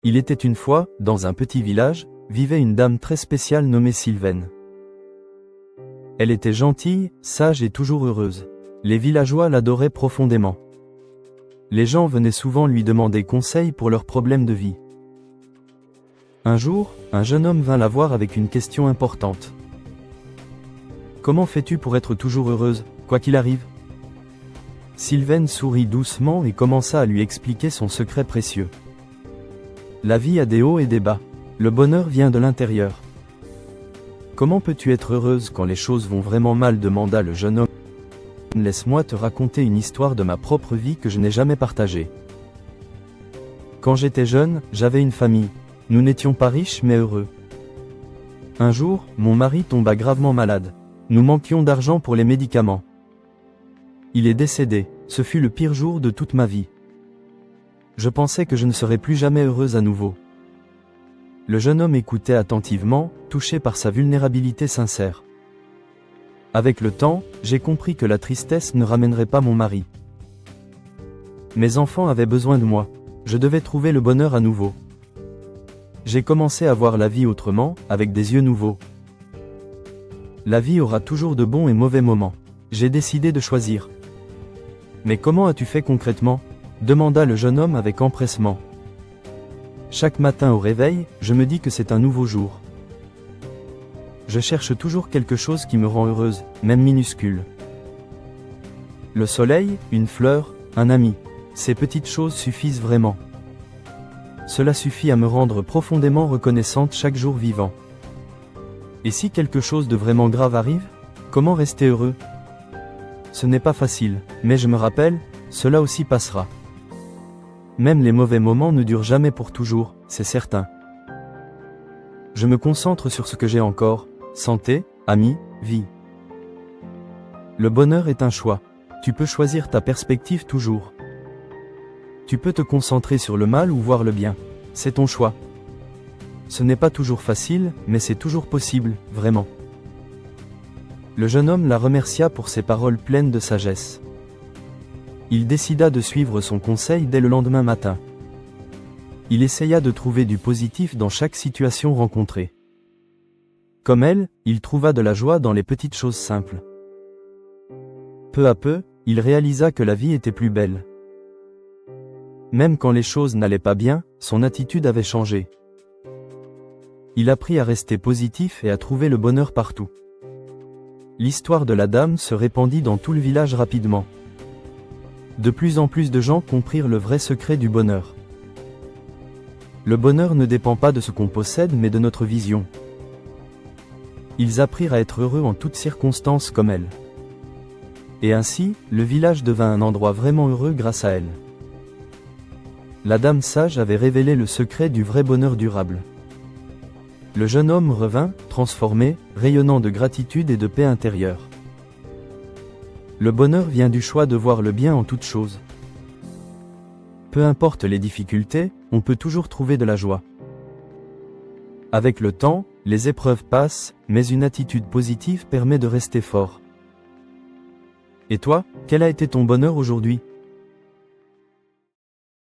Il était une fois, dans un petit village, vivait une dame très spéciale nommée Sylvaine. Elle était gentille, sage et toujours heureuse. Les villageois l'adoraient profondément. Les gens venaient souvent lui demander conseil pour leurs problèmes de vie. Un jour, un jeune homme vint la voir avec une question importante. « Comment fais-tu pour être toujours heureuse, quoi qu'il arrive ?» Sylvaine sourit doucement et commença à lui expliquer son secret précieux. La vie a des hauts et des bas. Le bonheur vient de l'intérieur. Comment peux-tu être heureuse quand les choses vont vraiment mal, demanda le jeune homme. Laisse-moi te raconter une histoire de ma propre vie que je n'ai jamais partagée. Quand j'étais jeune, j'avais une famille. Nous n'étions pas riches mais heureux. Un jour, mon mari tomba gravement malade. Nous manquions d'argent pour les médicaments. Il est décédé. Ce fut le pire jour de toute ma vie. Je pensais que je ne serais plus jamais heureuse à nouveau. Le jeune homme écoutait attentivement, touché par sa vulnérabilité sincère. Avec le temps, j'ai compris que la tristesse ne ramènerait pas mon mari. Mes enfants avaient besoin de moi. Je devais trouver le bonheur à nouveau. J'ai commencé à voir la vie autrement, avec des yeux nouveaux. La vie aura toujours de bons et mauvais moments. J'ai décidé de choisir. Mais comment as-tu fait concrètement ? Demanda le jeune homme avec empressement. Chaque matin au réveil, je me dis que c'est un nouveau jour. Je cherche toujours quelque chose qui me rend heureuse, même minuscule. Le soleil, une fleur, un ami. Ces petites choses suffisent vraiment. Cela suffit à me rendre profondément reconnaissante chaque jour vivant. Et si quelque chose de vraiment grave arrive, comment rester heureux ? Ce n'est pas facile, mais je me rappelle, cela aussi passera. Même les mauvais moments ne durent jamais pour toujours, c'est certain. Je me concentre sur ce que j'ai encore, santé, amis, vie. Le bonheur est un choix. Tu peux choisir ta perspective toujours. Tu peux te concentrer sur le mal ou voir le bien. C'est ton choix. Ce n'est pas toujours facile, mais c'est toujours possible, vraiment. Le jeune homme la remercia pour ses paroles pleines de sagesse. Il décida de suivre son conseil dès le lendemain matin. Il essaya de trouver du positif dans chaque situation rencontrée. Comme elle, il trouva de la joie dans les petites choses simples. Peu à peu, il réalisa que la vie était plus belle. Même quand les choses n'allaient pas bien, son attitude avait changé. Il apprit à rester positif et à trouver le bonheur partout. L'histoire de la dame se répandit dans tout le village rapidement. De plus en plus de gens comprirent le vrai secret du bonheur. Le bonheur ne dépend pas de ce qu'on possède mais de notre vision. Ils apprirent à être heureux en toutes circonstances comme elle. Et ainsi, le village devint un endroit vraiment heureux grâce à elle. La dame sage avait révélé le secret du vrai bonheur durable. Le jeune homme revint, transformé, rayonnant de gratitude et de paix intérieure. Le bonheur vient du choix de voir le bien en toutes choses. Peu importe les difficultés, on peut toujours trouver de la joie. Avec le temps, les épreuves passent, mais une attitude positive permet de rester fort. Et toi, quel a été ton bonheur aujourd'hui ?